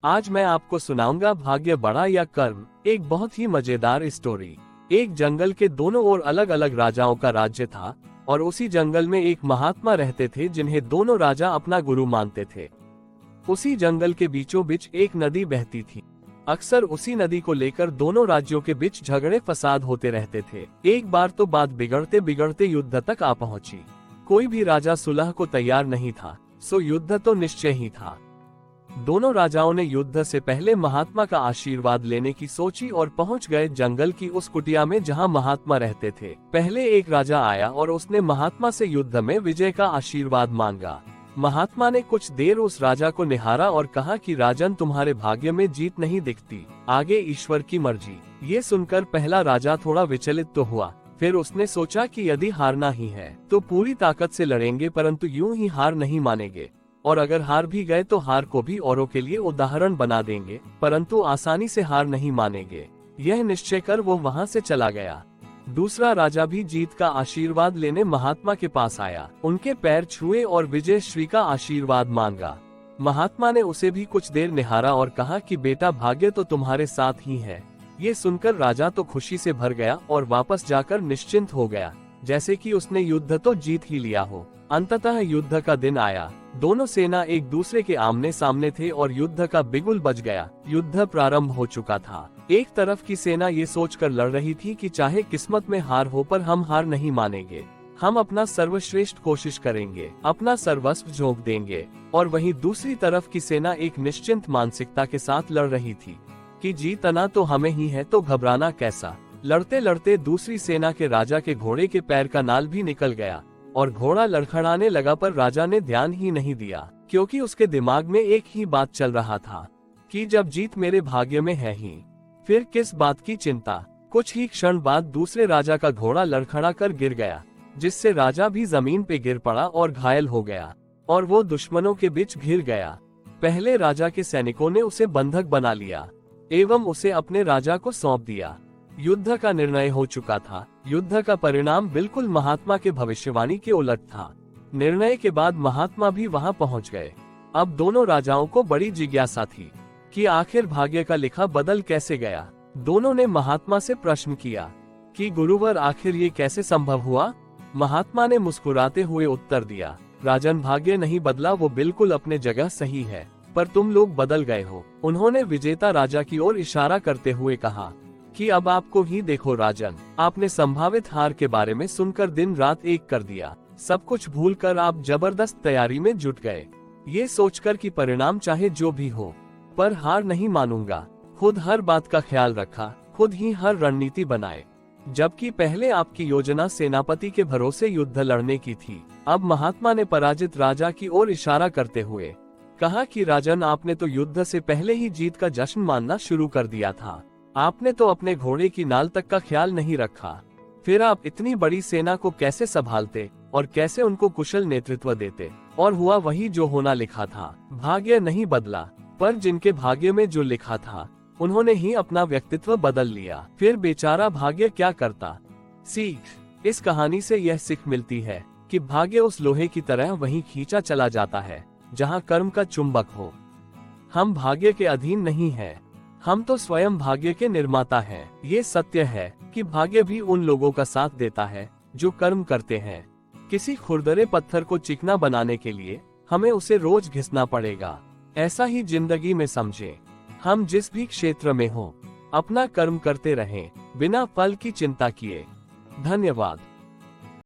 आज मैं आपको सुनाऊंगा भाग्य बड़ा या कर्म, एक बहुत ही मजेदार स्टोरी। एक जंगल के दोनों ओर अलग अलग राजाओं का राज्य था और उसी जंगल में एक महात्मा रहते थे जिन्हें दोनों राजा अपना गुरु मानते थे। उसी जंगल के बीचों बीच एक नदी बहती थी। अक्सर उसी नदी को लेकर दोनों राज्यों के बीच झगड़े फसाद होते रहते थे। एक बार तो बात बिगड़ते बिगड़ते युद्ध तक आ पहुंची। कोई भी राजा सुलह को तैयार नहीं था, सो युद्ध तो निश्चय ही था। दोनों राजाओं ने युद्ध से पहले महात्मा का आशीर्वाद लेने की सोची और पहुंच गए जंगल की उस कुटिया में जहां महात्मा रहते थे। पहले एक राजा आया और उसने महात्मा से युद्ध में विजय का आशीर्वाद मांगा। महात्मा ने कुछ देर उस राजा को निहारा और कहा कि राजन, तुम्हारे भाग्य में जीत नहीं दिखती, आगे ईश्वर की मर्जी। ये सुनकर पहला राजा थोड़ा विचलित तो हुआ, फिर उसने सोचा कि यदि हारना ही है तो पूरी ताकत से लड़ेंगे, परंतु यूं ही हार नहीं मानेंगे, और अगर हार भी गए तो हार को भी औरों के लिए उदाहरण बना देंगे, परंतु आसानी से हार नहीं मानेंगे। यह निश्चय कर वो वहां से चला गया। दूसरा राजा भी जीत का आशीर्वाद लेने महात्मा के पास आया, उनके पैर छुए और विजय श्री का आशीर्वाद मांगा। महात्मा ने उसे भी कुछ देर निहारा और कहा कि बेटा, भाग्य तो तुम्हारे साथ ही है। ये सुनकर राजा तो खुशी से भर गया और वापस जाकर निश्चिंत हो गया, जैसे कि उसने युद्ध तो जीत ही लिया हो। अंततः युद्ध का दिन आया। दोनों सेना एक दूसरे के आमने सामने थे और युद्ध का बिगुल बज गया। युद्ध प्रारंभ हो चुका था। एक तरफ की सेना ये सोचकर लड़ रही थी कि चाहे किस्मत में हार हो पर हम हार नहीं मानेंगे, हम अपना सर्वश्रेष्ठ कोशिश करेंगे, अपना सर्वस्व झोंक देंगे। और वहीं दूसरी तरफ की सेना एक निश्चिंत मानसिकता के साथ लड़ रही थी कि जीतना तो हमें ही है, तो घबराना कैसा। लड़ते लड़ते दूसरी सेना के राजा के घोड़े के पैर का नाल भी निकल गया और घोड़ा लड़खड़ाने लगा, पर राजा ने ध्यान ही नहीं दिया, क्योंकि उसके दिमाग में एक ही बात चल रहा था कि जब जीत मेरे भाग्य में है ही, फिर किस बात की चिंता। कुछ ही क्षण बाद दूसरे राजा का घोड़ा लड़खड़ा कर गिर गया, जिससे राजा भी जमीन पे गिर पड़ा और घायल हो गया और वो दुश्मनों के बीच घिर गया। पहले राजा के सैनिकों ने उसे बंधक बना लिया एवं उसे अपने राजा को सौंप दिया। युद्ध का निर्णय हो चुका था। युद्ध का परिणाम बिल्कुल महात्मा के भविष्यवाणी के उलट था। निर्णय के बाद महात्मा भी वहां पहुंच गए। अब दोनों राजाओं को बड़ी जिज्ञासा थी कि आखिर भाग्य का लिखा बदल कैसे गया। दोनों ने महात्मा से प्रश्न किया कि गुरुवर, आखिर ये कैसे संभव हुआ। महात्मा ने मुस्कुराते हुए उत्तर दिया, राजन, भाग्य नहीं बदला, वो बिल्कुल अपने जगह सही है, पर तुम लोग बदल गए हो। उन्होंने विजेता राजा की ओर इशारा करते हुए कहा कि अब आपको ही देखो राजन, आपने संभावित हार के बारे में सुनकर दिन रात एक कर दिया। सब कुछ भूलकर आप जबरदस्त तैयारी में जुट गए, ये सोचकर कि परिणाम चाहे जो भी हो, पर हार नहीं मानूंगा। खुद हर बात का ख्याल रखा, खुद ही हर रणनीति बनाए। जबकि पहले आपकी योजना सेनापति के भरोसे युद्ध लड़ने की थी। अब महात्मा ने पराजित राजा की ओर इशारा करते हुए कहा कि राजन, आपने तो युद्ध से पहले ही जीत का जश्न मानना शुरू कर दिया था। आपने तो अपने घोड़े की नाल तक का ख्याल नहीं रखा। फिर आप इतनी बड़ी सेना को कैसे संभालते और कैसे उनको कुशल नेतृत्व देते। और हुआ वही जो होना लिखा था। भाग्य नहीं बदला, पर जिनके भाग्य में जो लिखा था उन्होंने ही अपना व्यक्तित्व बदल लिया। फिर बेचारा भाग्य क्या करता। सीख, इस कहानी से यह सीख मिलती है कि भाग्य उस लोहे की तरह वहीं खींचा चला जाता है जहां कर्म का चुंबक हो। हम भाग्य के अधीन नहीं हैं, हम तो स्वयं भाग्य के निर्माता हैं। ये सत्य है कि भाग्य भी उन लोगों का साथ देता है जो कर्म करते हैं। किसी खुरदरे पत्थर को चिकना बनाने के लिए हमें उसे रोज घिसना पड़ेगा। ऐसा ही जिंदगी में समझे, हम जिस भी क्षेत्र में हो, अपना कर्म करते रहें, बिना फल की चिंता किए। धन्यवाद।